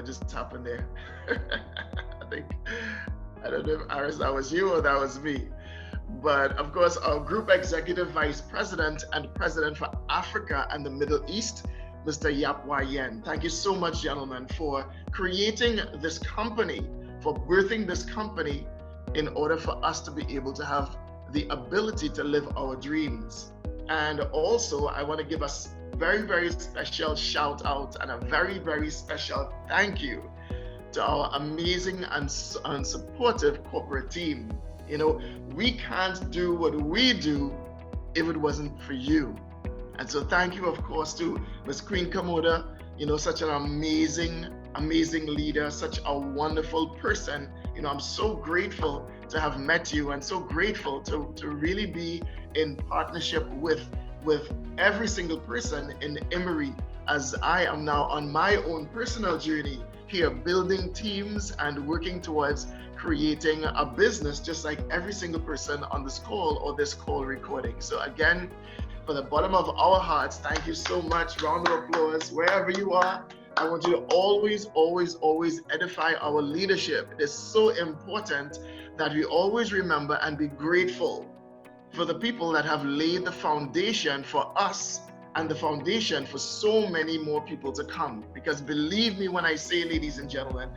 what just happened there. I don't know if Iris, that was you or that was me. But of course, our Group Executive Vice President and President for Africa and the Middle East, Mr. Yap Yen. Thank you so much, gentlemen, for creating this company, for birthing this company in order for us to be able to have the ability to live our dreams. And also, I want to give a very, very special shout out and a very, very special thank you to our amazing and supportive corporate team. You know, we can't do what we do if it wasn't for you. And so thank you, of course, to Ms. Queen Kamoda, you know, such an amazing leader, such a wonderful person. You know, I'm so grateful to have met you and so grateful to really be in partnership with every single person in Emory, as I am now on my own personal journey here, building teams and working towards creating a business just like every single person on this call or this call recording. So again, from the bottom of our hearts, thank you so much. Round of applause wherever you are. I want you to always edify our leadership. It is so important that we always remember and be grateful for the people that have laid the foundation for us and the foundation for so many more people to come. Because believe me when I say, ladies and gentlemen,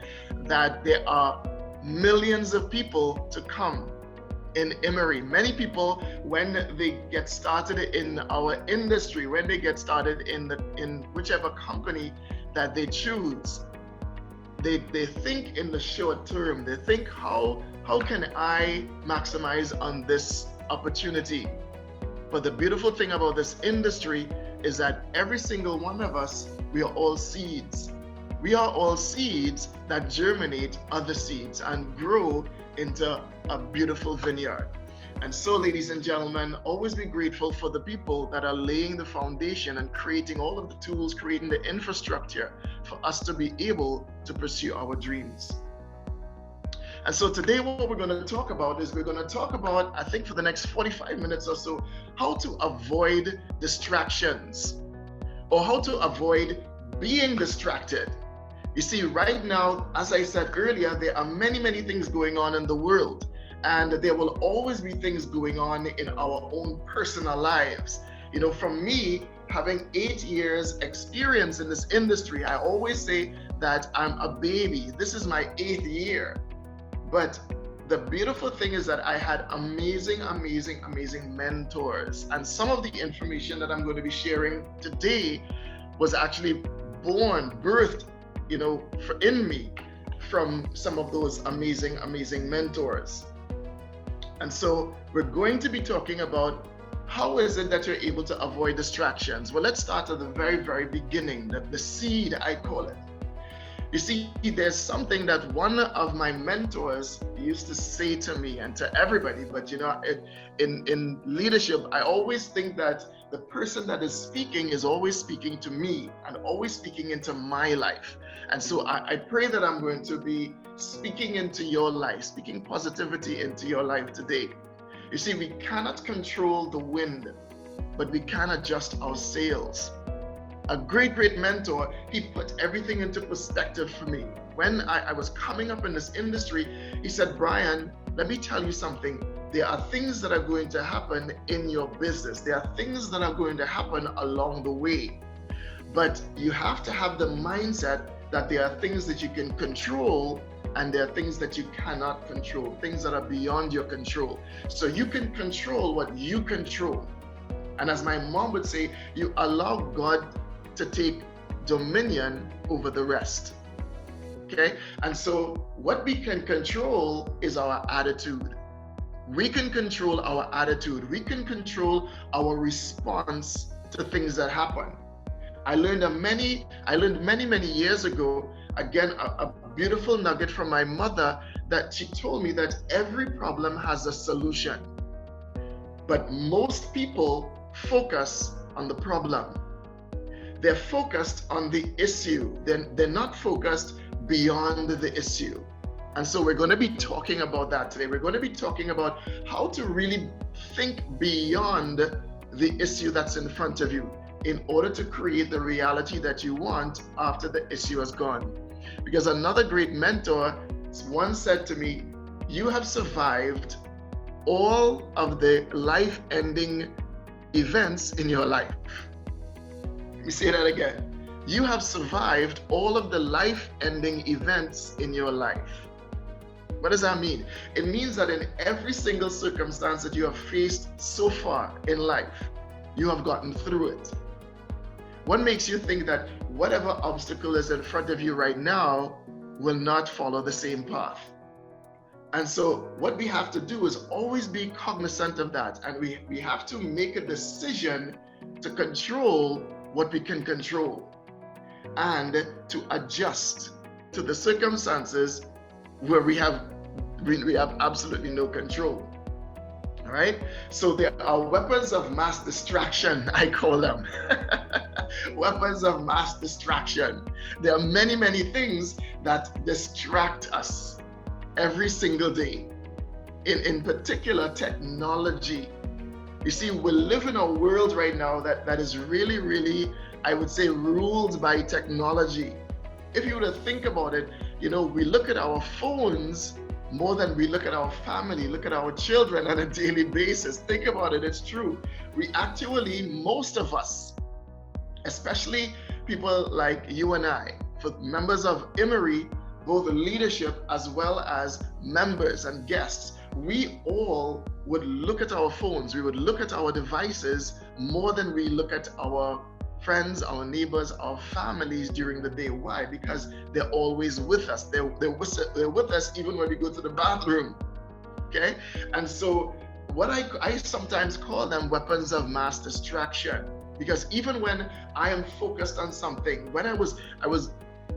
that there are millions of people to come in Emory. Many people, when they get started in our industry, when they get started in whichever company that they choose, they think in the short term. They think, how can I maximize on this opportunity? But the beautiful thing about this industry is that every single one of us, we are all seeds. We are all seeds that germinate other seeds and grow into a beautiful vineyard. And so, ladies and gentlemen, always be grateful for the people that are laying the foundation and creating all of the tools, creating the infrastructure for us to be able to pursue our dreams. And so today what we're going to talk about is we're going to talk about, I think for the next 45 minutes or so, how to avoid distractions or how to avoid being distracted. You see, right now, as I said earlier, there are many things going on in the world, and there will always be things going on in our own personal lives. You know, from me, having 8 years experience in this industry, I always say that I'm a baby. This is my 8th year. But the beautiful thing is that I had amazing mentors. And some of the information that I'm going to be sharing today was actually birthed, you know, in me from some of those amazing mentors. And so we're going to be talking about how is it that you're able to avoid distractions. Well, let's start at the very beginning, the seed, I call it. You see, there's something that one of my mentors used to say to me and to everybody, but you know, in leadership, I always think that the person that is speaking is always speaking to me and always speaking into my life. And so I pray that I'm going to be speaking into your life, speaking positivity into your life today. You see, we cannot control the wind, but we can adjust our sails. A great mentor, he put everything into perspective for me. When I was coming up in this industry, he said, Brian, let me tell you something. There are things that are going to happen in your business. There are things that are going to happen along the way. But you have to have the mindset that there are things that you can control and there are things that you cannot control, things that are beyond your control. So you can control what you control. And as my mom would say, you allow God to take dominion over the rest. Okay? And so what we can control is our attitude. We can control our attitude. We can control our response to things that happen. I learned many years ago, again, a beautiful nugget from my mother, that she told me that every problem has a solution. But most people focus on the problem. They're focused on the issue. They're not focused beyond the issue. And so we're going to be talking about that today. We're going to be talking about how to really think beyond the issue that's in front of you in order to create the reality that you want after the issue has gone. Because another great mentor once said to me, you have survived all of the life-ending events in your life. Let me say that again. You have survived all of the life-ending events in your life. What does that mean? It means that in every single circumstance that you have faced so far in life, you have gotten through it. What makes you think that whatever obstacle is in front of you right now will not follow the same path? And so what we have to do is always be cognizant of that. And we have to make a decision to control what we can control and to adjust to the circumstances where we have absolutely no control. All right. So there are weapons of mass distraction, I call them. Weapons of mass distraction. There are many, many things that distract us every single day. In particular, technology. You see, we live in a world right now that is really, really, I would say, ruled by technology. If you were to think about it, we look at our phones more than we look at our family, look at our children on a daily basis. Think about it, it's true. We actually, most of us, especially people like you and I, for members of Emery, both leadership as well as members and guests, we all would look at our phones, we would look at our devices more than we look at our friends, our neighbors, our families during the day. Why? Because they're always with us. They're with us even when we go to the bathroom. Okay? And so what I sometimes call them weapons of mass distraction. Because even when I am focused on something, when I was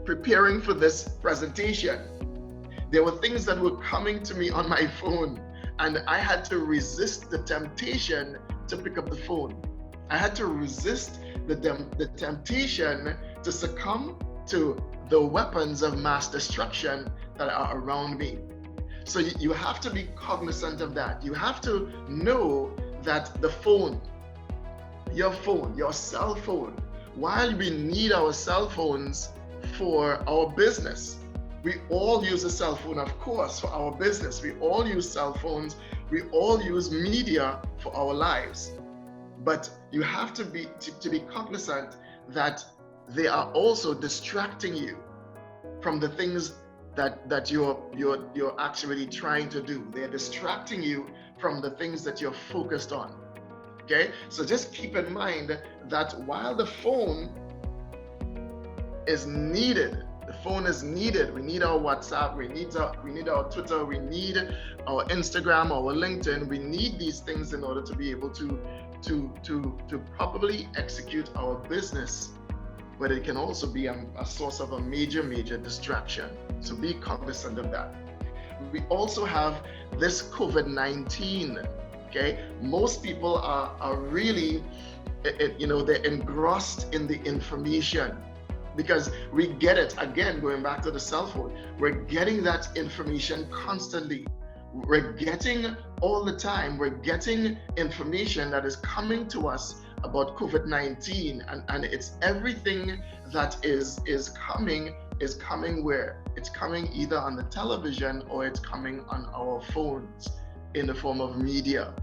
preparing for this presentation, there were things that were coming to me on my phone, and I had to resist the temptation to pick up the phone. I had to resist the temptation to succumb to the weapons of mass destruction that are around me. So you have to be cognizant of that. You have to know that the phone, your cell phone, while we need our cell phones for our business, we all use a cell phone, of course, for our business. We all use cell phones. We all use media for our lives. But you have to be cognizant that they are also distracting you from the things that you're actually trying to do. They're distracting you from the things that you're focused on. Okay? So just keep in mind that while the phone is needed, we need our WhatsApp, we need our Twitter, we need our Instagram, our LinkedIn. We need these things in order to be able to properly execute our business, but it can also be a source of a major distraction. So be cognizant of that. We also have this COVID-19. Okay, most people are really, they're engrossed in the information because we get it. Again, going back to the cell phone, we're getting that information constantly. We're getting all the time, we're getting information that is coming to us about COVID-19, and it's everything that is coming where? It's coming either on the television or it's coming on our phones in the form of media,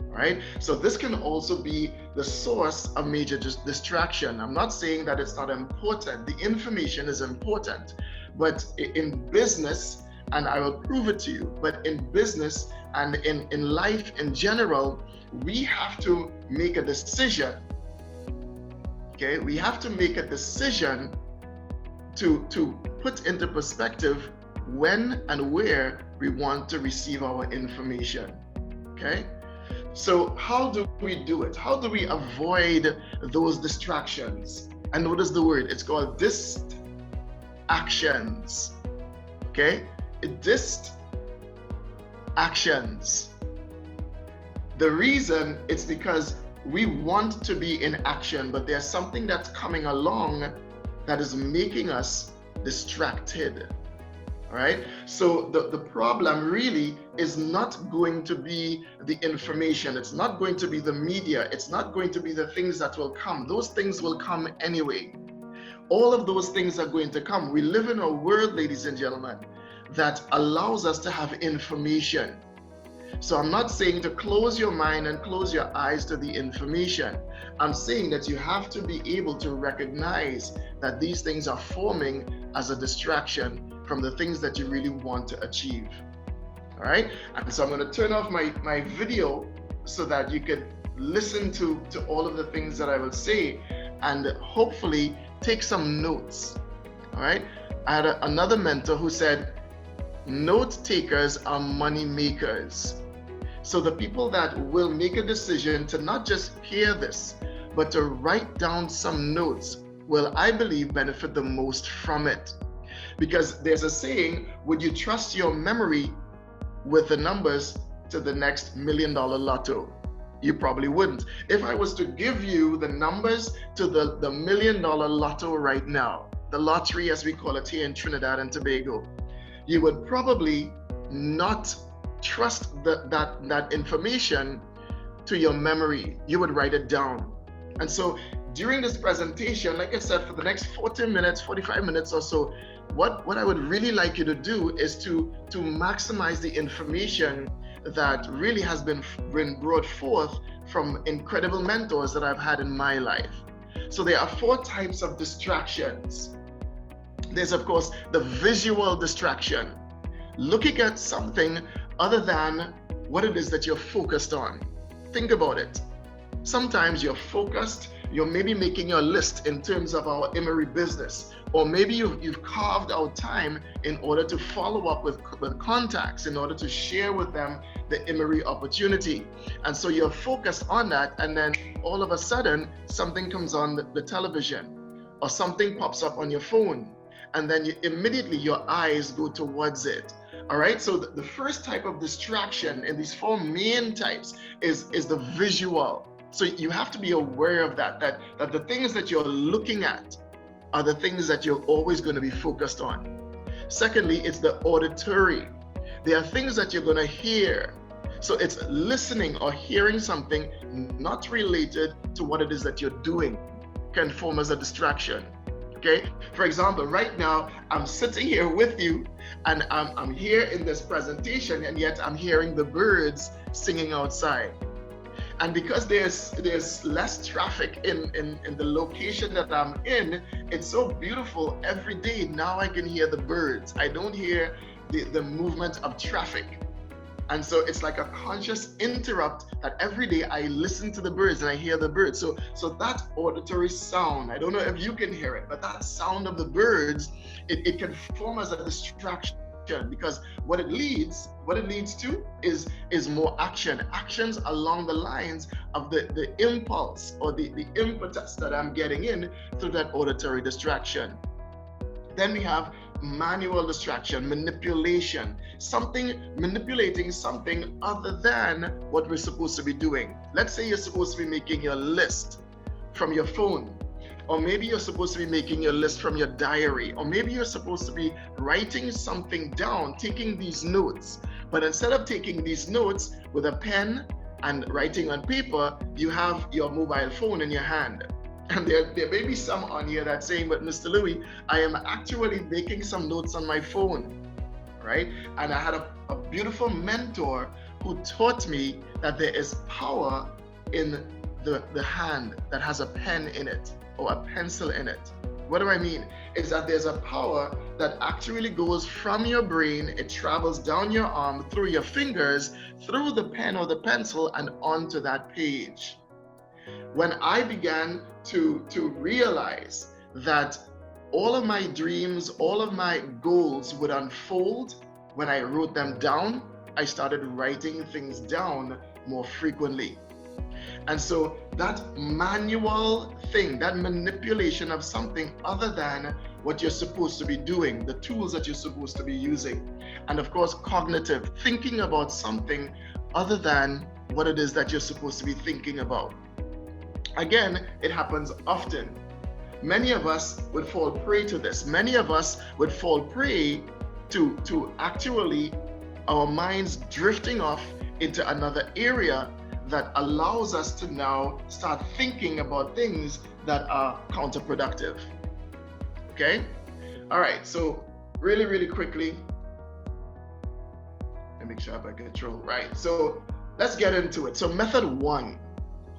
right? So this can also be the source of major distraction. I'm not saying that it's not important. The information is important, but in business, and I will prove it to you, but in business and in life in general, we have to make a decision. Okay, we have to make a decision to put into perspective when and where we want to receive our information. Okay, so how do we do it? How do we avoid those distractions? And notice the word, it's called distractions. Okay, distractions. The reason it's because we want to be in action, but there's something that's coming along that is making us distracted. All right. So the problem really is not going to be the information. It's not going to be the media. It's not going to be the things that will come. Those things will come anyway. all of those things are going to come. We live in a world, ladies and gentlemen, that allows us to have information. So I'm not saying to close your mind and close your eyes to the information. I'm saying that you have to be able to recognize that these things are forming as a distraction from the things that you really want to achieve. All right? And so I'm going to turn off my video so that you can listen to all of the things that I will say and hopefully take some notes. All right? I had another mentor who said, note takers are money makers. So the people that will make a decision to not just hear this, but to write down some notes will, I believe, benefit the most from it. Because there's a saying, would you trust your memory with the numbers to the next $1 million lotto? You probably wouldn't. If I was to give you the numbers to the $1 million lotto right now, the lottery as we call it here in Trinidad and Tobago, you would probably not trust that information to your memory. You would write it down. And so during this presentation, like I said, for the next 40 minutes, 45 minutes or so, what I would really like you to do is to maximize the information that really has been brought forth from incredible mentors that I've had in my life. So there are 4 types of distractions. There's, of course, the visual distraction, looking at something other than what it is that you're focused on. Think about it. Sometimes you're focused, you're maybe making your list in terms of our Emery business, or maybe you've carved out time in order to follow up with contacts, in order to share with them the Emery opportunity. And so you're focused on that, and then all of a sudden, something comes on the television, or something pops up on your phone, and then immediately your eyes go towards it. All right, so the first type of distraction in these 4 main types is the visual. So you have to be aware of that the things that you're looking at are the things that you're always going to be focused on. Secondly, it's the auditory. There are things that you're going to hear. So it's listening or hearing something not related to what it is that you're doing can form as a distraction. Okay, for example, right now I'm sitting here with you and I'm here in this presentation, and yet I'm hearing the birds singing outside. And because there's less traffic in the location that I'm in, it's so beautiful every day. Now I can hear the birds. I don't hear the movement of traffic. And so it's like a conscious interrupt that every day I listen to the birds and I hear the birds. So that auditory sound, I don't know if you can hear it, but that sound of the birds, it can form as a distraction, because what it leads to is more actions along the lines of the impulse or the impetus that I'm getting in through that auditory distraction. Then we have manual distraction, manipulating something other than what we're supposed to be doing. Let's say you're supposed to be making your list from your phone, or maybe you're supposed to be making your list from your diary, or maybe you're supposed to be writing something down, taking these notes. But instead of taking these notes with a pen and writing on paper, you have your mobile phone in your hand. And there may be some on here that's saying, but Mr. Louis, I am actually making some notes on my phone, right? And I had a beautiful mentor who taught me that there is power in the hand that has a pen in it or a pencil in it. What do I mean? Is that there's a power that actually goes from your brain, it travels down your arm, through your fingers, through the pen or the pencil, and onto that page. When I began to realize that all of my dreams, all of my goals would unfold when I wrote them down, I started writing things down more frequently. And so that manual thing, that manipulation of something other than what you're supposed to be doing, the tools that you're supposed to be using, and of course cognitive, thinking about something other than what it is that you're supposed to be thinking about. Again, it happens often. Many of us would fall prey to this. Many of us would fall prey to actually our minds drifting off into another area that allows us to now start thinking about things that are counterproductive. Okay? All right, so really, really quickly, let me make sure I have a control. Right, so let's get into it. So method one,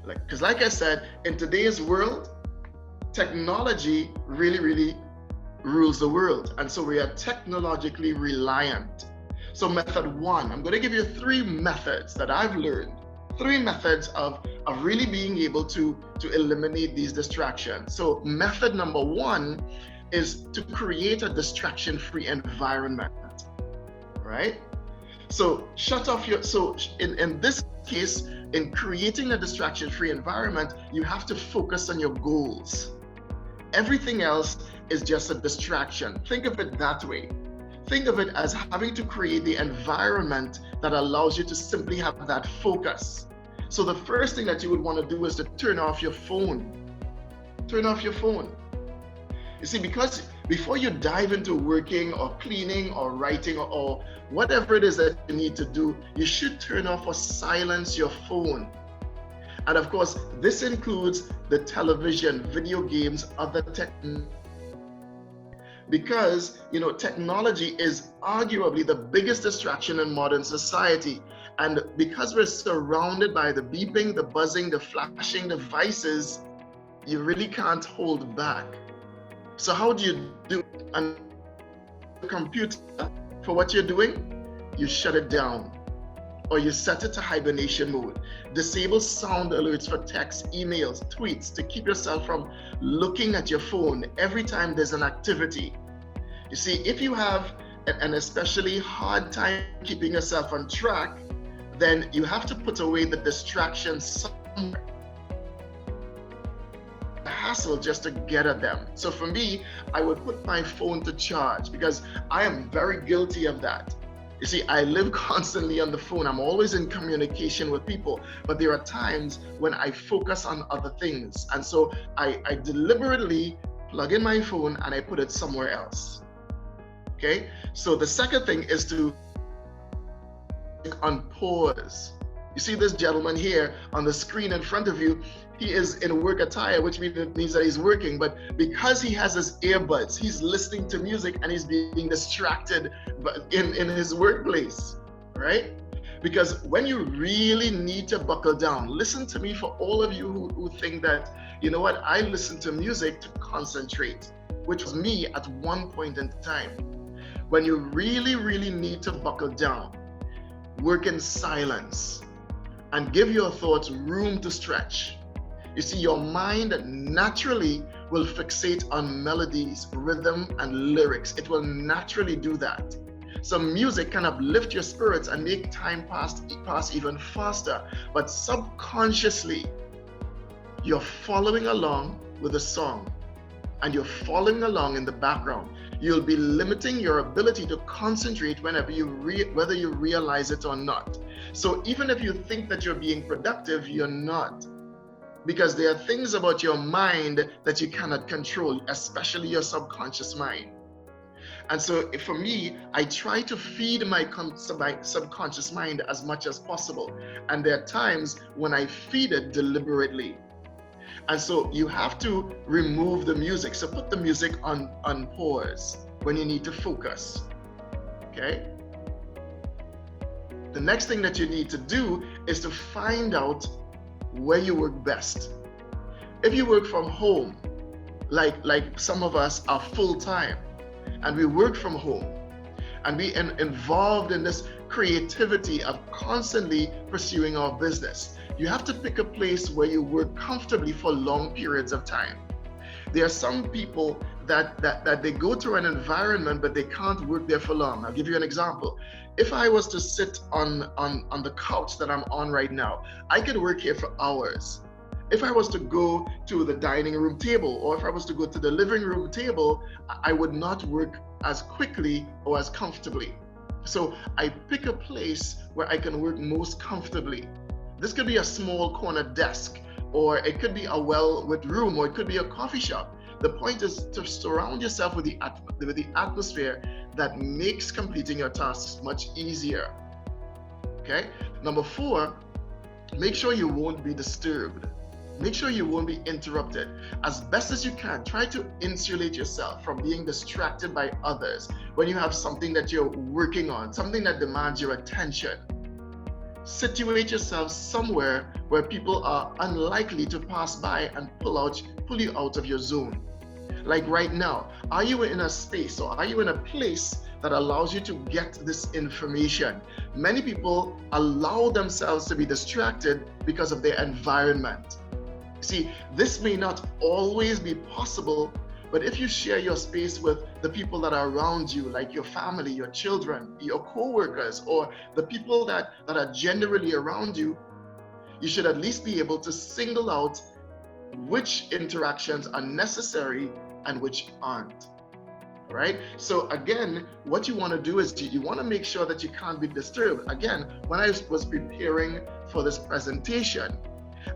because like I said, in today's world, technology really, really rules the world. And so we are technologically reliant. So method one, I'm going to give you 3 methods that I've learned, 3 methods of really being able to eliminate these distractions. So method number 1 is to create a distraction-free environment, right? So shut off your, so in this case, in creating a distraction-free environment, you have to focus on your goals. Everything else is just a distraction. Think of it that way. Think of it as having to create the environment that allows you to simply have that focus. So the first thing that you would want to do is to turn off your phone. Turn off your phone. You see, because before you dive into working or cleaning or writing or whatever it is that you need to do, you should turn off or silence your phone. And of course, this includes the television, video games, other technology. Because, technology is arguably the biggest distraction in modern society. And because we're surrounded by the beeping, the buzzing, the flashing devices, you really can't hold back. So how do you do on the computer for what you're doing? You shut it down, or you set it to hibernation mode. Disable sound alerts for text, emails, tweets to keep yourself from looking at your phone every time there's an activity. You see, if you have an especially hard time keeping yourself on track, then you have to put away the distractions somewhere. Hassle just to get at them. So for me, I would put my phone to charge because I am very guilty of that. You see, I live constantly on the phone. I'm always in communication with people, but there are times when I focus on other things. And so I deliberately plug in my phone and I put it somewhere else. Okay? So the second thing is to unpause. You see this gentleman here on the screen in front of you, he is in work attire, which means that he's working, but because he has his earbuds, he's listening to music and he's being distracted in his workplace, right? Because when you really need to buckle down, listen to me for all of you who think that, you know what, I listen to music to concentrate, which was me at one point in time. When you really, really need to buckle down, work in silence and give your thoughts room to stretch. You see, your mind naturally will fixate on melodies, rhythm, and lyrics. It will naturally do that. So music can uplift your spirits and make time pass even faster. But subconsciously, you're following along with the song and you're following along in the background. You'll be limiting your ability to concentrate whether you realize it or not. So even if you think that you're being productive, you're not. Because there are things about your mind that you cannot control, especially your subconscious mind. And so for me, I try to feed my subconscious mind as much as possible. And there are times when I feed it deliberately. And so you have to remove the music. So put the music on pause when you need to focus, okay? The next thing that you need to do is to find out where you work best. If you work from home, like some of us are full-time, and we work from home, and we involved in this creativity of constantly pursuing our business, you have to pick a place where you work comfortably for long periods of time. There are some people that they go to an environment, but they can't work there for long. I'll give you an example. If I was to sit on the couch that I'm on right now, I could work here for hours. If I was to go to the dining room table, or if I was to go to the living room table, I would not work as quickly or as comfortably. So I pick a place where I can work most comfortably. This could be a small corner desk, or it could be a well-lit room, or it could be a coffee shop. The point is to surround yourself with the atmosphere that makes completing your tasks much easier. Okay? Number 4, make sure you won't be disturbed. Make sure you won't be interrupted. As best as you can, try to insulate yourself from being distracted by others when you have something that you're working on, something that demands your attention. Situate yourself somewhere where people are unlikely to pass by and pull you out of your zone. Like right now, are you in a space or are you in a place that allows you to get this information? Many people allow themselves to be distracted because of their environment. See, this may not always be possible, but if you share your space with the people that are around you, like your family, your children, your co-workers, or the people that are generally around you, you should at least be able to single out which interactions are necessary and which aren't. All right? So again, what you want to do is you want to make sure that you can't be disturbed. Again, when I was preparing for this presentation,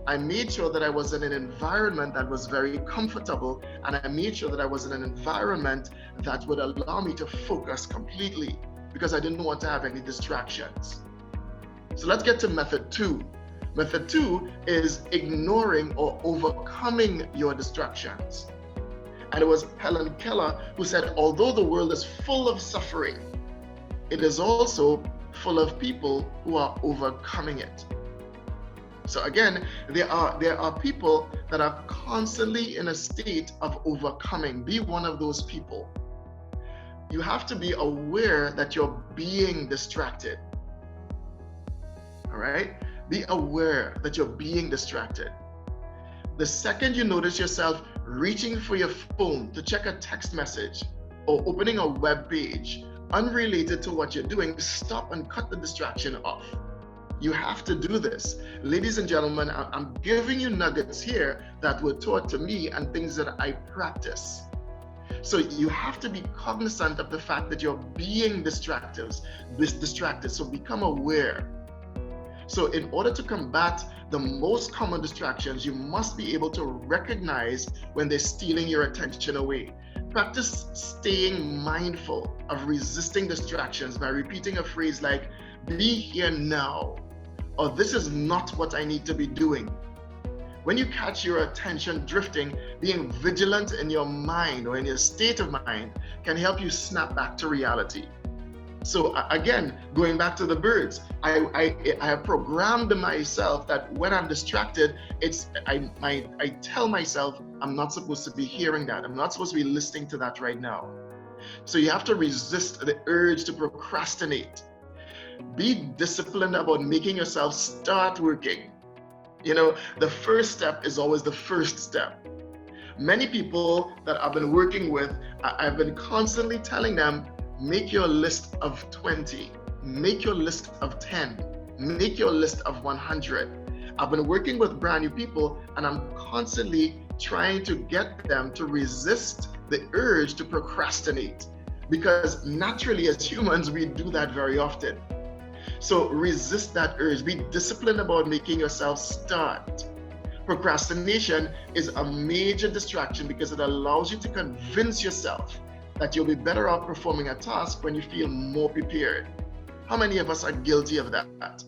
I made sure that I was in an environment that was very comfortable, and I made sure that I was in an environment that would allow me to focus completely because I didn't want to have any distractions. So let's get to method 2. Method 2 is ignoring or overcoming your distractions. And it was Helen Keller who said, although the world is full of suffering, it is also full of people who are overcoming it. So again, there are people that are constantly in a state of overcoming. Be one of those people. You have to be aware that you're being distracted. All right? Be aware that you're being distracted. The second you notice yourself reaching for your phone to check a text message or opening a web page unrelated to what you're doing, stop and cut the distraction off. You have to do this. Ladies and gentlemen, I'm giving you nuggets here that were taught to me and things that I practice. So you have to be cognizant of the fact that you're being distracted. So become aware. So in order to combat the most common distractions, you must be able to recognize when they're stealing your attention away. Practice staying mindful of resisting distractions by repeating a phrase like, be here now, or this is not what I need to be doing. When you catch your attention drifting, being vigilant in your mind or in your state of mind can help you snap back to reality. So again, going back to the birds, I have programmed myself that when I'm distracted, I tell myself I'm not supposed to be hearing that. I'm not supposed to be listening to that right now. So you have to resist the urge to procrastinate. Be disciplined about making yourself start working. You know, the first step is always the first step. Many people that I've been working with, I've been constantly telling them, make your list of 20, make your list of 10, make your list of 100. I've been working with brand new people and I'm constantly trying to get them to resist the urge to procrastinate, because naturally as humans, we do that very often. So resist that urge. Be disciplined about making yourself start. Procrastination is a major distraction because it allows you to convince yourself that you'll be better off performing a task when you feel more prepared. How many of us are guilty of that?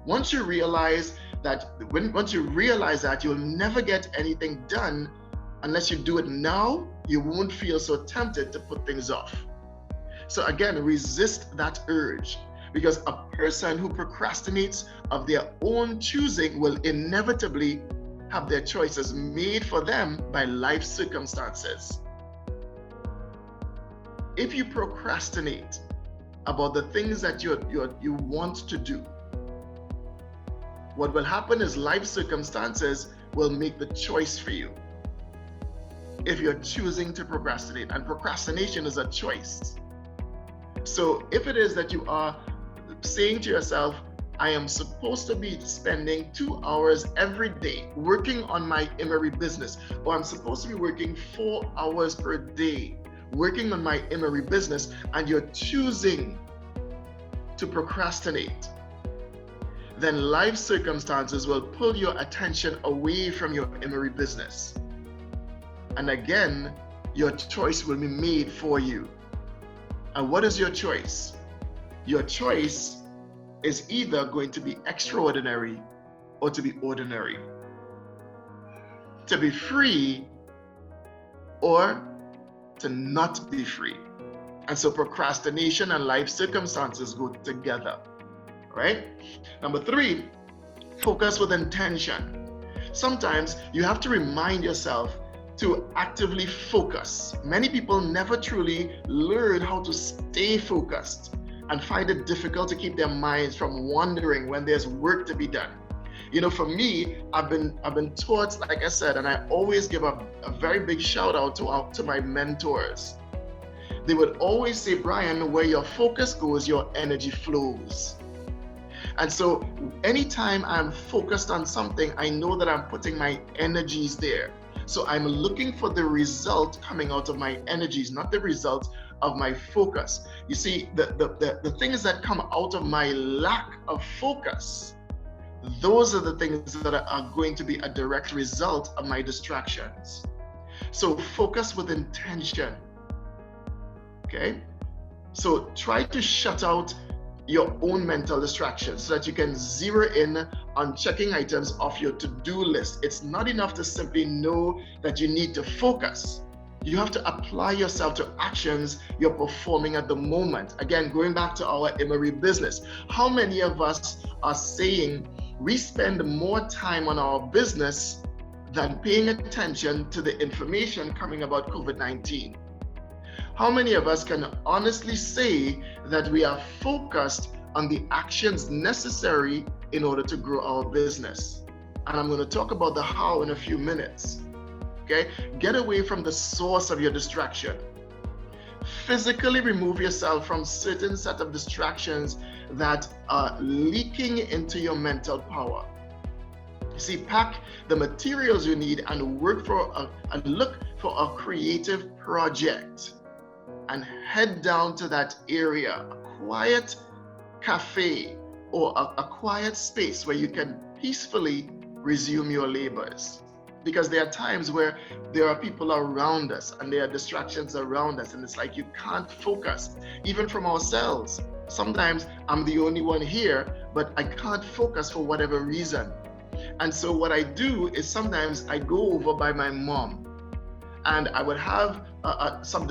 Once you realize that you'll never get anything done unless you do it now, you won't feel so tempted to put things off. So again, resist that urge, because a person who procrastinates of their own choosing will inevitably have their choices made for them by life circumstances. If you procrastinate about the things that you want to do, what will happen is life circumstances will make the choice for you. If you're choosing to procrastinate, and procrastination is a choice. So if it is that you are saying to yourself, I am supposed to be spending 2 hours every day working on my Emery business, or I'm supposed to be working 4 hours per day working on my Emery business, and you're choosing to procrastinate, then life circumstances will pull your attention away from your Emery business. And again, your choice will be made for you. And what is your choice? Your choice is either going to be extraordinary or to be ordinary. to be free or to not be free. And so procrastination and life circumstances go together, right? Number 3, focus with intention. Sometimes you have to remind yourself to actively focus. Many people never truly learn how to stay focused and find it difficult to keep their minds from wandering when there's work to be done. You know, for me, I've been taught, like I said, and I always give a very big shout out to my mentors. They would always say, Brian, where your focus goes, your energy flows. And so anytime I'm focused on something, I know that I'm putting my energies there. So I'm looking for the result coming out of my energies, not the result of my focus. You see, the things that come out of my lack of focus, those are the things that are going to be a direct result of my distractions. So focus with intention. Okay? So try to shut out your own mental distractions so that you can zero in on checking items off your to-do list. It's not enough to simply know that you need to focus. You have to apply yourself to actions you're performing at the moment. Again, going back to our Emery business, how many of us are saying we spend more time on our business than paying attention to the information coming about COVID-19? How many of us can honestly say that we are focused on the actions necessary in order to grow our business? And I'm going to talk about the how in a few minutes. Okay? Get away from the source of your distraction. Physically remove yourself from certain set of distractions that are leaking into your mental power. You see, pack the materials you need and look for a creative project and head down to that area, a quiet cafe or a quiet space where you can peacefully resume your labors. Because there are times where there are people around us and there are distractions around us, and it's like you can't focus, even from ourselves. Sometimes I'm the only one here, but I can't focus for whatever reason. And so what I do is sometimes I go over by my mom and I would have some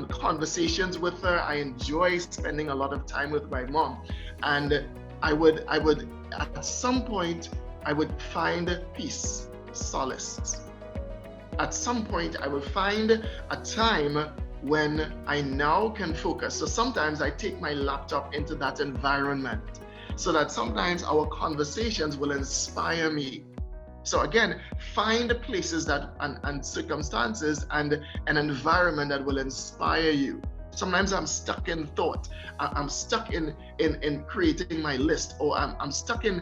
conversations with her. I enjoy spending a lot of time with my mom, and I would at some point I would find peace, solace. At some point I would find a time when I now can focus. So sometimes I take my laptop into that environment so that sometimes our conversations will inspire me. So again, find places that and circumstances and an environment that will inspire you. Sometimes I'm stuck in thought. I'm stuck in creating my list, or I'm stuck in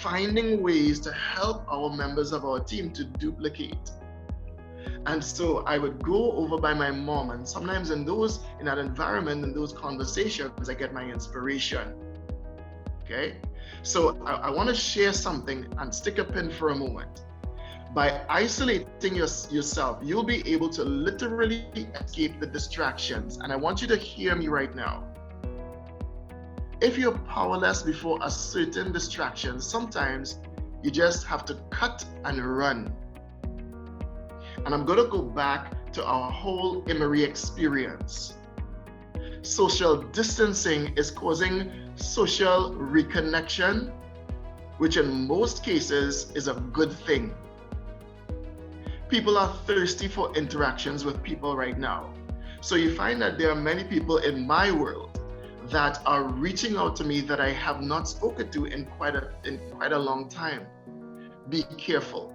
finding ways to help our members of our team to duplicate. And so I would go over by my mom, and sometimes in that environment, in those conversations, I get my inspiration. Okay? So I want to share something and stick a pin for a moment. By isolating yourself, you'll be able to literally escape the distractions. And I want you to hear me right now. If you're powerless before a certain distraction, sometimes you just have to cut and run. And I'm going to go back to our whole Emery experience. Social distancing is causing social reconnection, which in most cases is a good thing. People are thirsty for interactions with people right now. So you find that there are many people in my world that are reaching out to me that I have not spoken to in quite a long time. Be careful.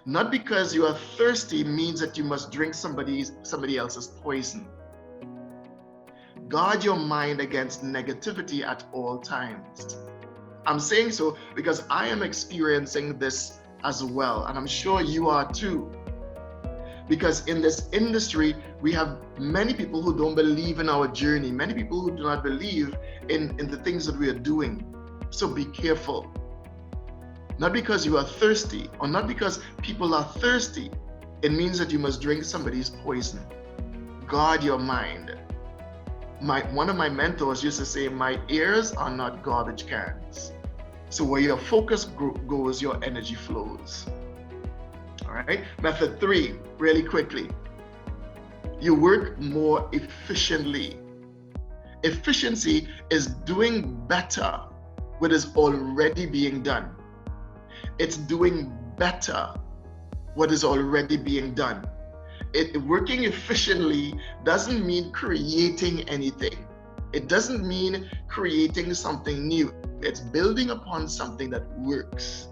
Not because you are thirsty means that you must drink somebody else's poison. Guard your mind against negativity at all times. I'm saying so because I am experiencing this as well, and I'm sure you are too. Because in this industry, we have many people who don't believe in our journey, many people who do not believe in the things that we are doing. So be careful. Not because you are thirsty, or not because people are thirsty, it means that you must drink somebody's poison. Guard your mind. One of my mentors used to say, my ears are not garbage cans. So where your focus goes, your energy flows. All right. Method 3, really quickly. You work more efficiently. Efficiency is doing better what is already being done. It's doing better what is already being done. Working efficiently doesn't mean creating anything. It doesn't mean creating something new. It's building upon something that works.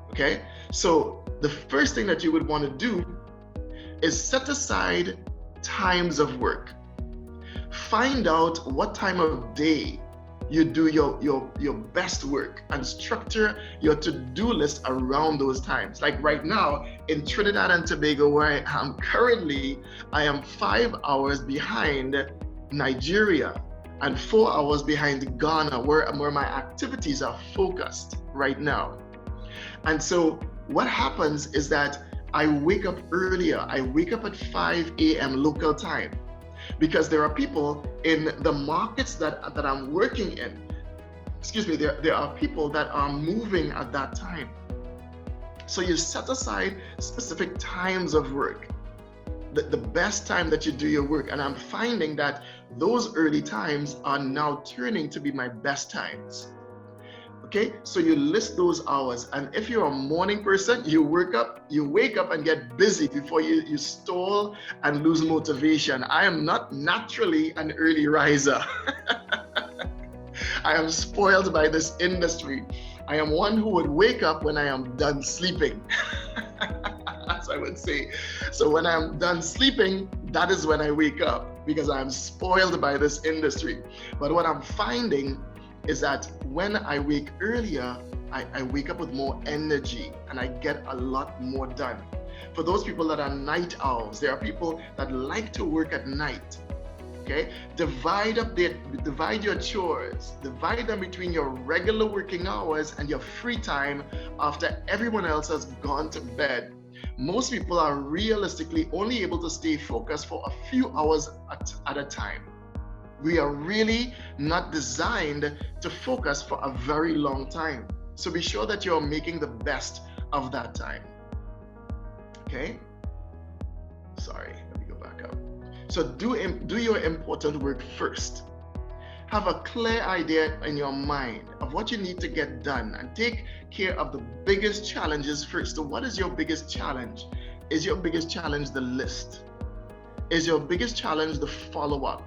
Okay? So the first thing that you would want to do is set aside times of work. Find out what time of day you do your best work and structure your to-do list around those times. Like right now in Trinidad and Tobago, where I am currently, I am 5 hours behind Nigeria and 4 hours behind Ghana, where my activities are focused right now. And so what happens is that I wake up earlier. I wake up at 5 a.m. local time, because there are people in the markets that I'm working in. There are people that are moving at that time. So you set aside specific times of work, the best time that you do your work. And I'm finding that those early times are now turning to be my best times. Okay, so you list those hours, and if you're a morning person, you wake up and get busy before you stall and lose motivation. I am not naturally an early riser. I am spoiled by this industry. I am one who would wake up when I am done sleeping. As I would say. So when I'm done sleeping, that is when I wake up, because I'm spoiled by this industry. But what I'm finding is that when I wake earlier, I wake up with more energy and I get a lot more done. For those people that are night owls, there are people that like to work at night. Okay, divide your chores, divide them between your regular working hours and your free time after everyone else has gone to bed. Most people are realistically only able to stay focused for a few hours at a time. We are really not designed to focus for a very long time. So be sure that you're making the best of that time. Okay? Sorry, let me go back up. So do your important work first. Have a clear idea in your mind of what you need to get done and take care of the biggest challenges first. So what is your biggest challenge? Is your biggest challenge the list? Is your biggest challenge the follow-up?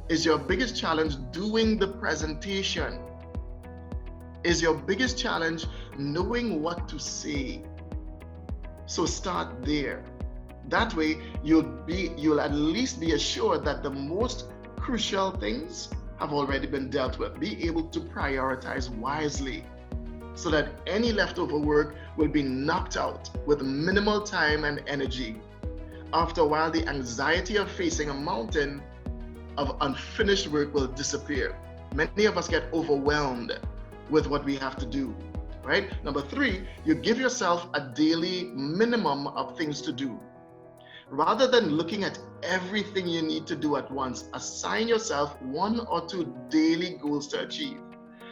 Is your biggest challenge doing the presentation? Is your biggest challenge knowing what to say? So start there. That way you'll at least be assured that the most crucial things have already been dealt with. Be able to prioritize wisely so that any leftover work will be knocked out with minimal time and energy. After a while, the anxiety of facing a mountain of unfinished work will disappear. Many of us get overwhelmed with what we have to do, right? Number 3, you give yourself a daily minimum of things to do. Rather than looking at everything you need to do at once, assign yourself 1 or 2 daily goals to achieve.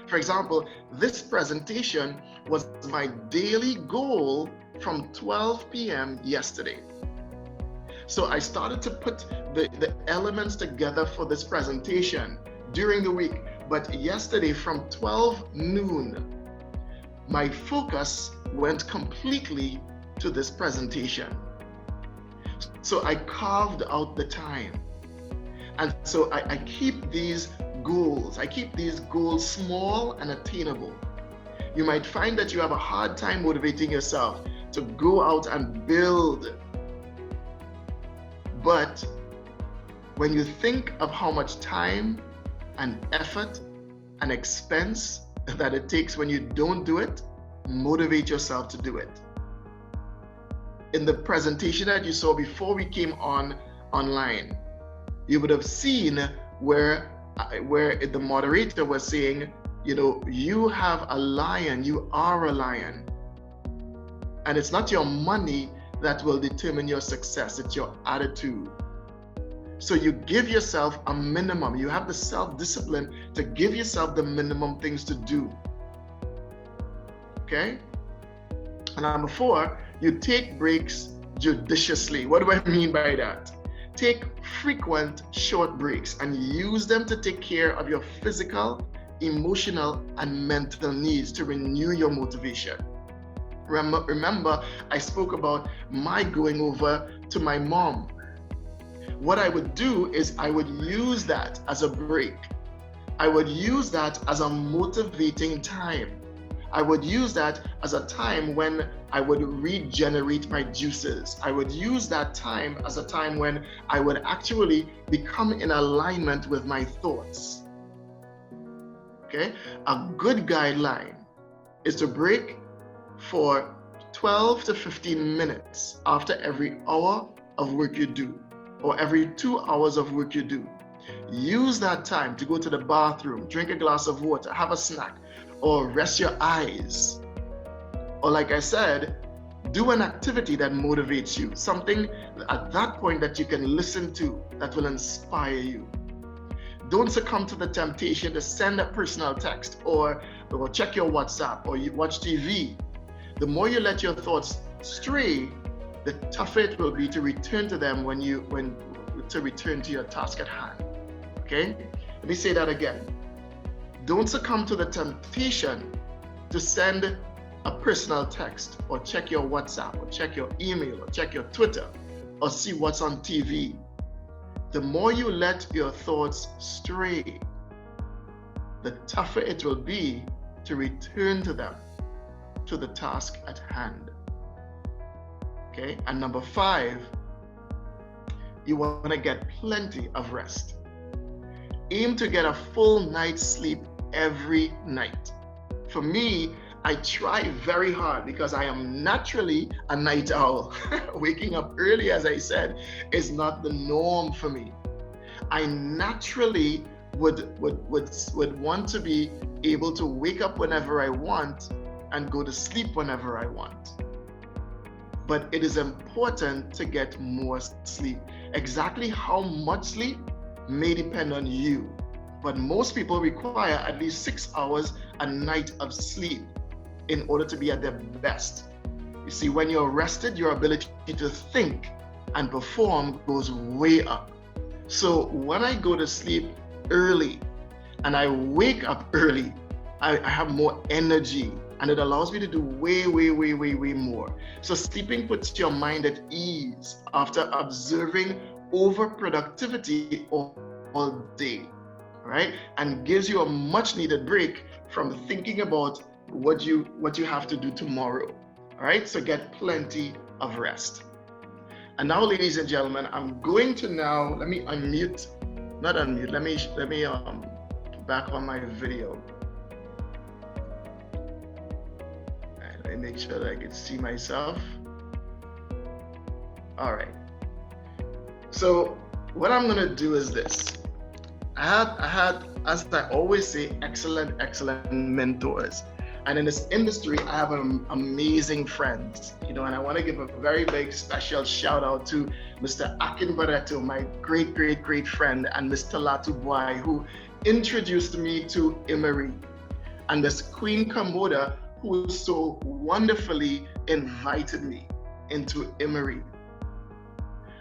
For example, this presentation was my daily goal from 12 p.m. yesterday. So I started to put the elements together for this presentation during the week. But yesterday from 12 noon, my focus went completely to this presentation. So I carved out the time. And so I keep these goals. I keep these goals small and attainable. You might find that you have a hard time motivating yourself to go out and build. But when you think of how much time and effort and expense that it takes when you don't do it, motivate yourself to do it. In the presentation that you saw before we came online, you would have seen where the moderator was saying, you have a lion, you are a lion. And it's not your money that will determine your success, it's your attitude. So you give yourself a minimum. You have the self-discipline to give yourself the minimum things to do. Okay? And number 4, you take breaks judiciously. What do I mean by that? Take frequent short breaks and use them to take care of your physical, emotional, and mental needs to renew your motivation. Remember, I spoke about my going over to my mom. What I would do is I would use that as a break. I would use that as a motivating time. I would use that as a time when I would regenerate my juices. I would use that time as a time when I would actually become in alignment with my thoughts. Okay? A good guideline is to break for 12 to 15 minutes after every hour of work you do, or every 2 hours of work you do. Use that time to go to the bathroom, drink a glass of water, have a snack, or rest your eyes. Or like I said, do an activity that motivates you, something at that point that you can listen to that will inspire you. Don't succumb to the temptation to send a personal text or check your WhatsApp or you watch TV. The more you let your thoughts stray, the tougher it will be to return to them to return to your task at hand. Okay? Let me say that again. Don't succumb to the temptation to send a personal text or check your WhatsApp or check your email or check your Twitter or see what's on TV. The more you let your thoughts stray, the tougher it will be to return to them, to the task at hand. Okay? And number 5, you want to get plenty of rest. Aim to get a full night's sleep every night. For me, I try very hard because I am naturally a night owl. Waking up early, as I said, is not the norm for me. I naturally would want to be able to wake up whenever I want and go to sleep whenever I want. But it is important to get more sleep. Exactly how much sleep may depend on you, but most people require at least 6 hours a night of sleep in order to be at their best. You see, when you're rested, your ability to think and perform goes way up. So when I go to sleep early and I wake up early, I have more energy and it allows me to do way more. So sleeping puts your mind at ease after observing overproductivity all day, right? And gives you a much needed break from thinking about what you have to do tomorrow. All right, so get plenty of rest. And now, ladies and gentlemen, I'm going to now, let me back on my video. Let me make sure that I can see myself. All right. So what I'm gonna do is this. I had, as I always say, excellent mentors. And in this industry, I have amazing friends, and I want to give a very big special shout out to Mr. Akin Barreto, my great friend, and Mr. Latu Boy, who introduced me to Emery, and this Queen Komoda, who so wonderfully invited me into Emery.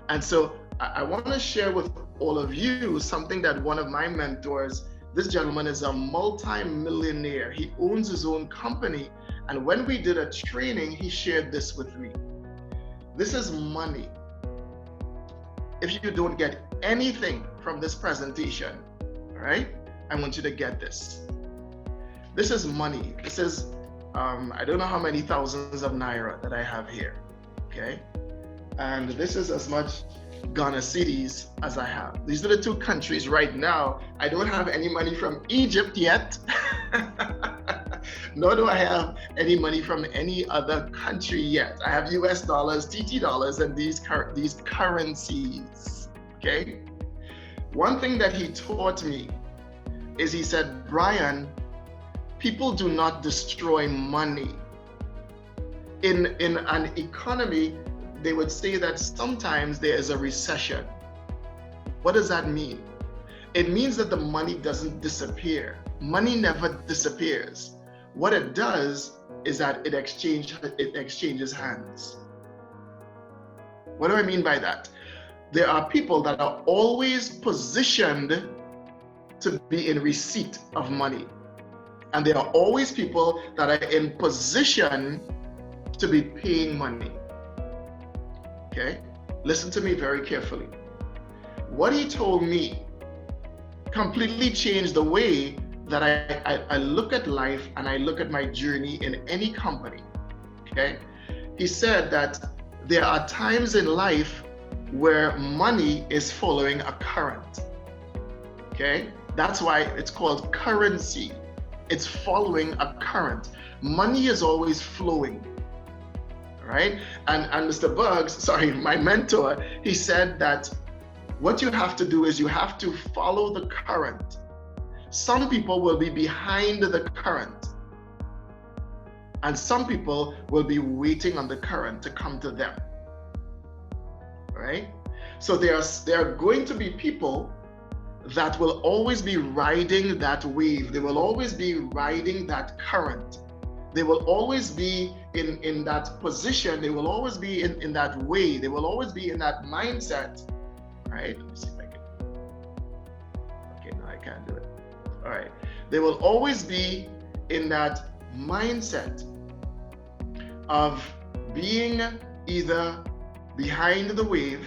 And so I want to share with all of you something that one of my mentors, this gentleman is a multi-millionaire. He owns his own company. And when we did a training, he shared this with me. This is money. If you don't get anything from this presentation, all right, I want you to get this. This is money. This is, I don't know how many thousands of Naira that I have here, okay? And this is as much Ghana cedis as I have. These are the two countries right now. I don't have any money from Egypt yet, nor do I have any money from any other country yet. I have US dollars, TT dollars, and these currencies, okay? One thing that he taught me is he said, Brian, people do not destroy money. In an economy, they would say that sometimes there is a recession. What does that mean? It means that the money doesn't disappear. Money never disappears. what it does is that it exchanges hands. What do I mean by that? There are people that are always positioned to be in receipt of money. And there are always people that are in position to be paying money. Okay? Listen to me very carefully. What he told me completely changed the way that I look at life and I look at my journey in any company. Okay? He said that there are times in life where money is following a current. Okay? That's why it's called currency. It's following a current. Money is always flowing. Right? And Mr. Bugs, sorry, my mentor, he said that what you have to do is you have to follow the current. Some people will be behind the current, and some people will be waiting on the current to come to them. Right? So there are going to be people that will always be riding that wave. They will always be riding that current. They will always be in that position. They will always be in that way. They will always be in that mindset. Right? Let me see if I can. Okay, no, I can't do it. All right. They will always be in that mindset of being either behind the wave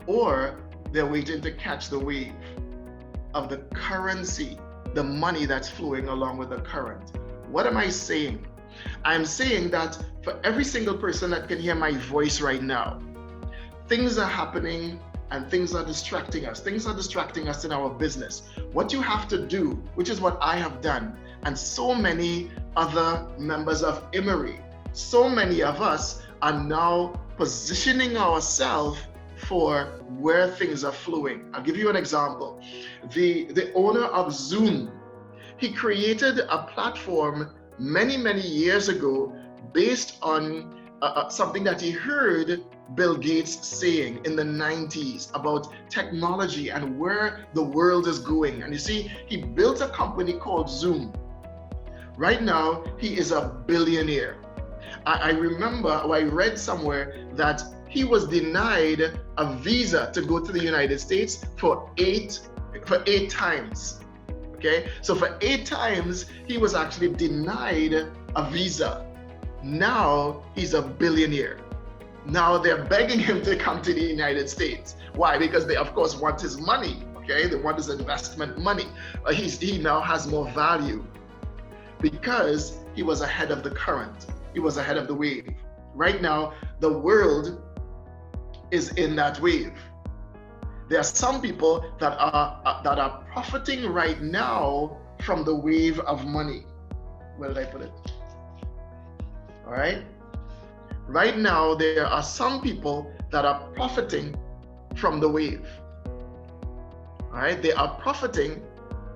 or they're waiting to catch the wave of the currency, the money that's flowing along with the current. What am I saying? I'm saying that for every single person that can hear my voice right now, things are happening and things are distracting us. Things are distracting us in our business. What you have to do, which is what I have done, and so many other members of Emery, so many of us are now positioning ourselves for where things are flowing. I'll give you an example. The owner of Zoom, he created a platform many years ago based on something that he heard Bill Gates saying in the 90s about technology and where the world is going. And you see, he built a company called Zoom. Right now, he is a billionaire. I remember, or I read somewhere that he was denied a visa to go to the United States for eight times. Okay, so for 8 times, he was actually denied a visa. Now he's a billionaire. Now they're begging him to come to the United States. Why? Because they, of course, want his money. Okay, they want his investment money. He now has more value because he was ahead of the current. He was ahead of the wave. Right now, the world is in that wave. There are some people that are profiting right now from the wave of money. Where did I put it? All right. Right now, there are some people that are profiting from the wave. All right. They are profiting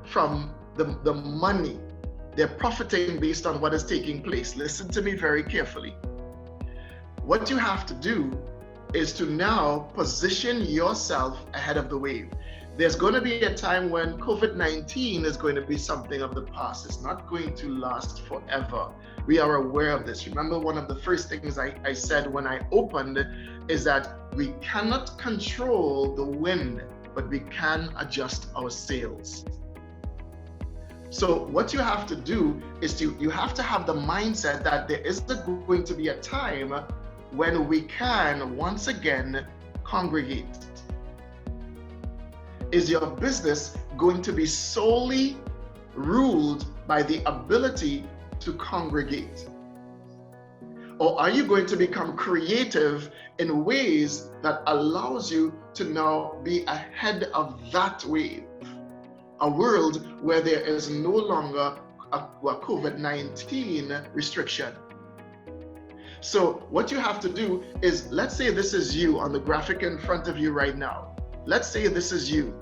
from the money. They're profiting based on what is taking place. Listen to me very carefully. What you have to do is to now position yourself ahead of the wave. There's going to be a time when COVID-19 is going to be something of the past. It's not going to last forever. We are aware of this. Remember, one of the first things I said when I opened is that we cannot control the wind, but we can adjust our sails. So what you have to do is you have to have the mindset that there is going to be a time when we can once again congregate. Is your business going to be solely ruled by the ability to congregate? Or are you going to become creative in ways that allows you to now be ahead of that wave? A world where there is no longer a COVID-19 restriction. So what you have to do is, let's say this is you on the graphic in front of you right now. Let's say this is you.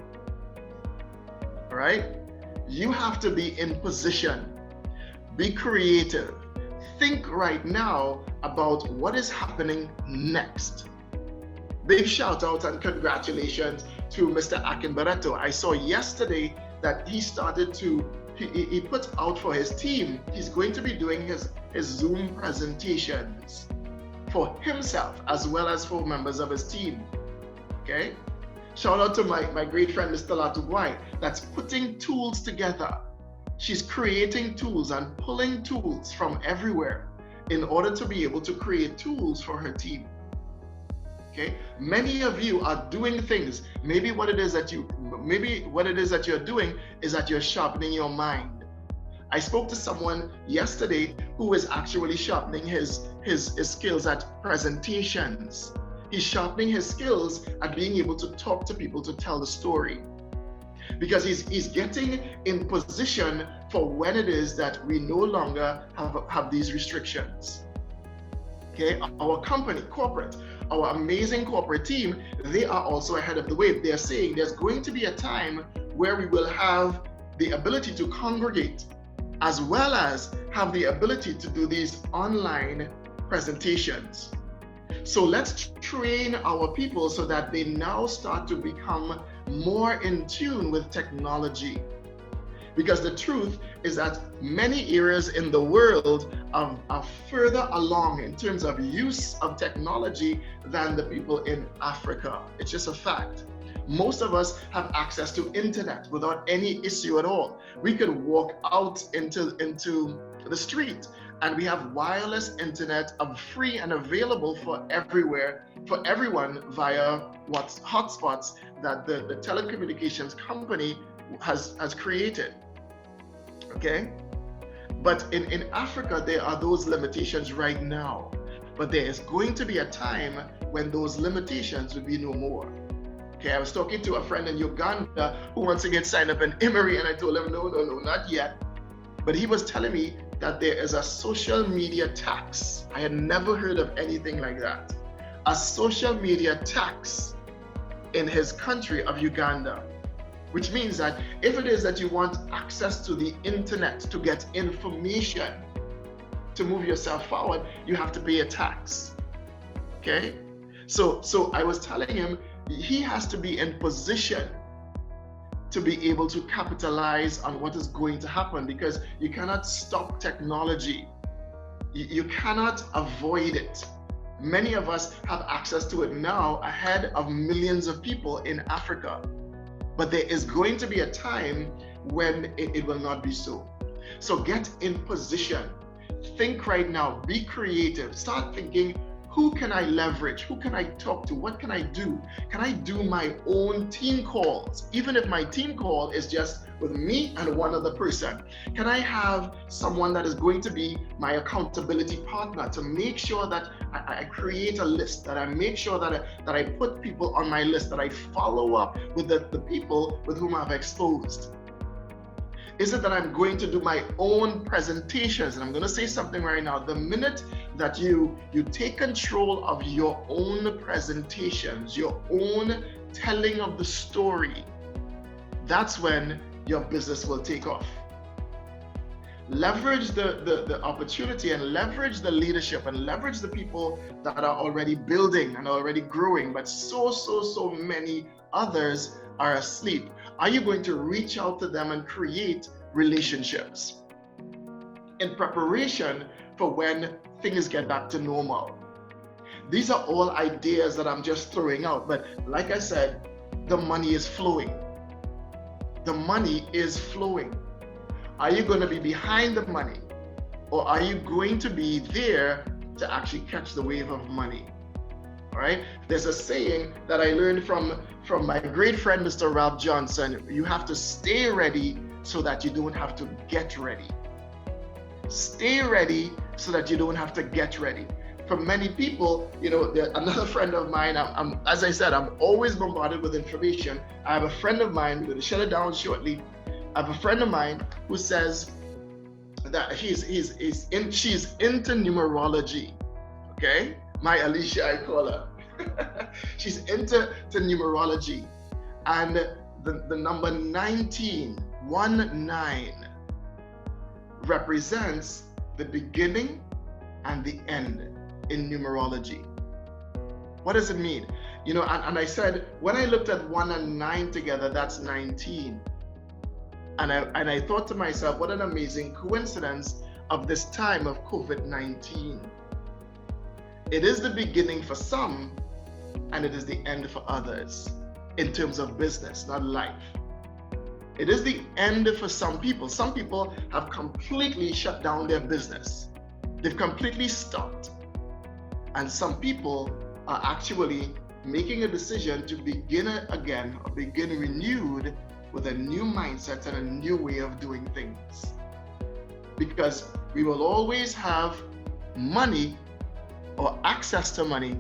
All right? You have to be in position. Be creative. Think right now about what is happening next. Big shout out and congratulations to Mr. Akinbarato. I saw yesterday that he started to he puts out for his team, he's going to be doing his Zoom presentations for himself as well as for members of his team. Okay? Shout out to my great friend, Mr. Latugwai, that's putting tools together. She's creating tools and pulling tools from everywhere in order to be able to create tools for her team. Okay? Many of you are doing things. Maybe what it is that you're doing is that you're sharpening your mind. I spoke to someone yesterday who is actually sharpening his skills at presentations. He's sharpening his skills at being able to talk to people, to tell the story. Because he's getting in position for when it is that we no longer have these restrictions. Okay, our company, corporate, our amazing corporate team, they are also ahead of the wave. They're saying there's going to be a time where we will have the ability to congregate, as well as have the ability to do these online presentations. So let's train our people so that they now start to become more in tune with technology. Because the truth is that many areas in the world are further along in terms of use of technology than the people in Africa. It's just a fact. Most of us have access to internet without any issue at all. We could walk out into the street and we have wireless internet free and available for everyone via hotspots that the telecommunications company has created. Okay? But in Africa, there are those limitations right now. But there is going to be a time when those limitations will be no more. Okay, I was talking to a friend in Uganda who wants to get signed up in Emory, and I told him, no, not yet. But he was telling me that there is a social media tax. I had never heard of anything like that. A social media tax in his country of Uganda, which means that if it is that you want access to the internet to get information, to move yourself forward, you have to pay a tax. Okay? So I was telling him he has to be in position to be able to capitalize on what is going to happen, because you cannot stop technology. You cannot avoid it. Many of us have access to it now ahead of millions of people in Africa. But there is going to be a time when it will not be so. So get in position. Think right now, be creative. Start thinking, who can I leverage? Who can I talk to? What can I do? Can I do my own team calls? Even if my team call is just with me and one other person, can I have someone that is going to be my accountability partner to make sure that I create a list, that I make sure that I put people on my list, that I follow up with the people with whom I've exposed? Is it that I'm going to do my own presentations? And I'm going to say something right now. The minute that you take control of your own presentations, your own telling of the story, that's when your business will take off. Leverage the opportunity and leverage the leadership and leverage the people that are already building and already growing, but so many others are asleep. Are you going to reach out to them and create relationships in preparation for when things get back to normal? These are all ideas that I'm just throwing out, but like I said, the money is flowing. The money is flowing. Are you going to be behind the money, or are you going to be there to actually catch the wave of money? All right. There's a saying that I learned from my great friend, Mr. Ralph Johnson. You have to stay ready so that you don't have to get ready. Stay ready so that you don't have to get ready. For many people, another friend of mine, as I said, I'm always bombarded with information. I have a friend of mine, we're going to shut it down shortly. I have a friend of mine who says that she's into numerology. Okay? My Alicia, I call her. She's into numerology. And the number 19 represents the beginning and the end in numerology. What does it mean? And I said, when I looked at 1 and 9 together, that's 19. And I thought to myself, what an amazing coincidence of this time of COVID-19. It is the beginning for some, and it is the end for others in terms of business, not life. It is the end for some people. Some people have completely shut down their business. They've completely stopped. And some people are actually making a decision to begin again, or begin renewed with a new mindset and a new way of doing things. Because we will always have money or access to money,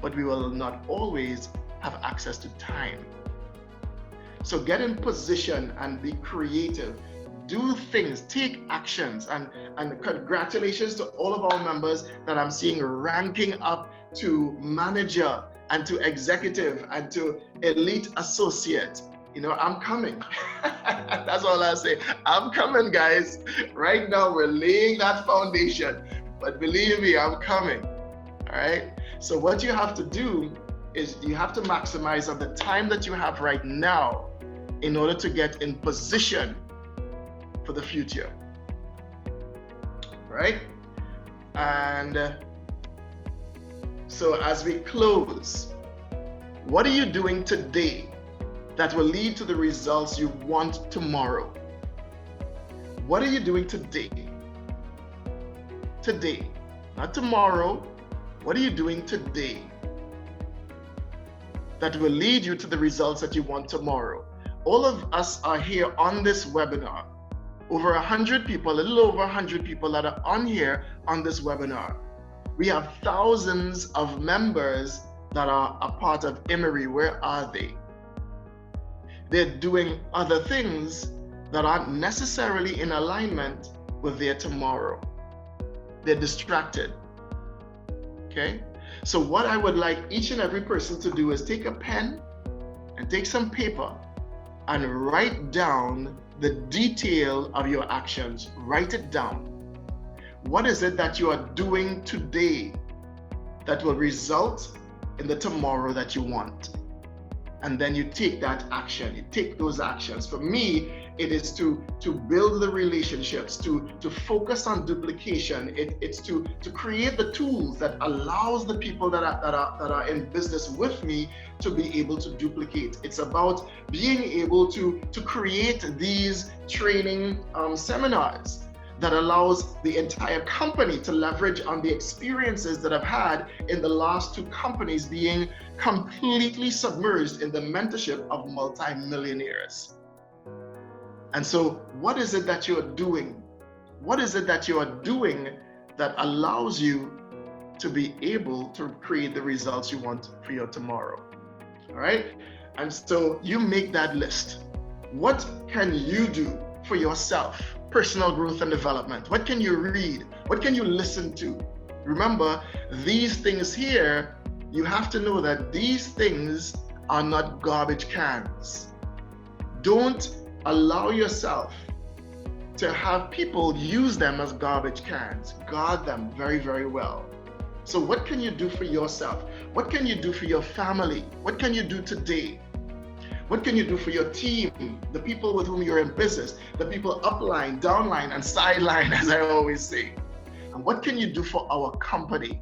but we will not always have access to time. So get in position and be creative. Do things, take actions, and congratulations to all of our members that I'm seeing ranking up to manager and to executive and to elite associate. You know, I'm coming. That's all I say. I'm coming, guys. Right now, we're laying that foundation. But believe me, I'm coming. All right? So what you have to do is you have to maximize on the time that you have right now in order to get in position for the future. Right? And so as we close, what are you doing today that will lead to the results you want tomorrow? What are you doing today? Today, not tomorrow. What are you doing today that will lead you to the results that you want tomorrow? All of us are here on this webinar. Over 100 people, a little over 100 people that are on here on this webinar. We have thousands of members that are a part of Emery. Where are they? They're doing other things that aren't necessarily in alignment with their tomorrow. They're distracted. Okay? So what I would like each and every person to do is take a pen and take some paper and write down the detail of your actions. Write it down. What is it that you are doing today that will result in the tomorrow that you want? And then you take that action, you take those actions. For me, it is to build the relationships, to focus on duplication. It's to create the tools that allows the people that are in business with me to be able to duplicate. It's about being able to create these training seminars that allows the entire company to leverage on the experiences that I've had in the last two companies being completely submerged in the mentorship of multi-millionaires. And so what is it that you're doing? What is it that you are doing that allows you to be able to create the results you want for your tomorrow? All right? And so you make that list. What can you do for yourself? Personal growth and development. What can you read? What can you listen to? Remember, these things here, you have to know that these things are not garbage cans. Don't allow yourself to have people use them as garbage cans. Guard them very, very well. So what can you do for yourself? What can you do for your family? What can you do today? What can you do for your team, the people with whom you're in business, the people upline, downline, and sideline, as I always say? And what can you do for our company?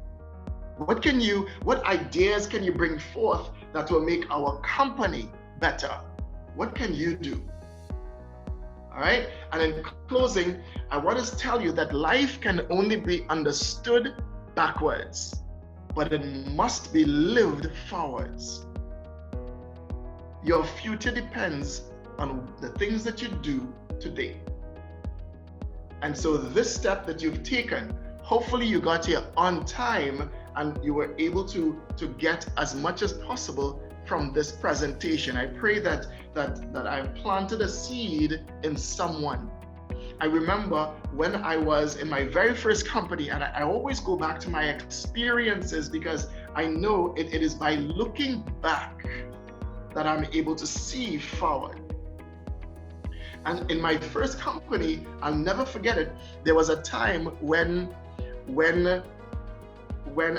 What ideas can you bring forth that will make our company better? What can you do? All right? And in closing, I want to tell you that life can only be understood backwards, but it must be lived forwards. Your future depends on the things that you do today. And so this step that you've taken, hopefully you got here on time and you were able to get as much as possible from this presentation. I pray that I've planted a seed in someone. I remember when I was in my very first company, and I always go back to my experiences because I know it is by looking back that I'm able to see forward. And in my first company, I'll never forget it, there was a time when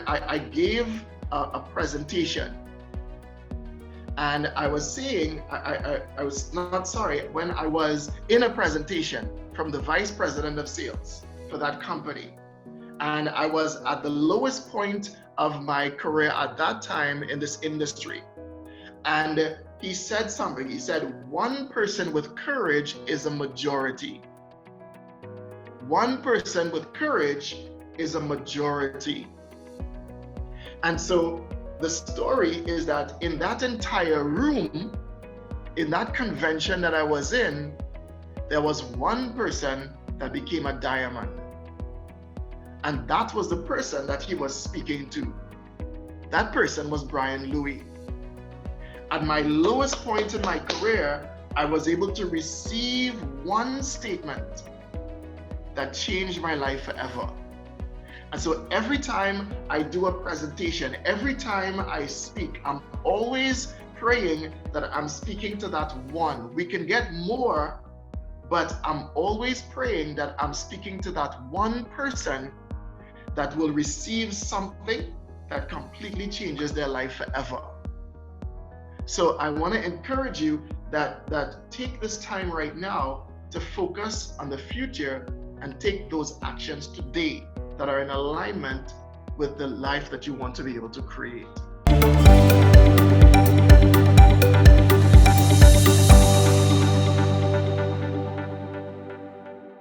I gave a presentation, And I was saying, I was not sorry, when I was in a presentation from the vice president of sales for that company, and I was at the lowest point of my career at that time in this industry. And he said something. He said, one person with courage is a majority. One person with courage is a majority. And so the story is that in that entire room, in that convention that I was in, there was one person that became a diamond. And that was the person that he was speaking to. That person was Brian Louis. At my lowest point in my career, I was able to receive one statement that changed my life forever. And so every time I do a presentation, every time I speak, I'm always praying that I'm speaking to that one. We can get more, but I'm always praying that I'm speaking to that one person that will receive something that completely changes their life forever. So I want to encourage you that take this time right now to focus on the future and take those actions today that are in alignment with the life that you want to be able to create.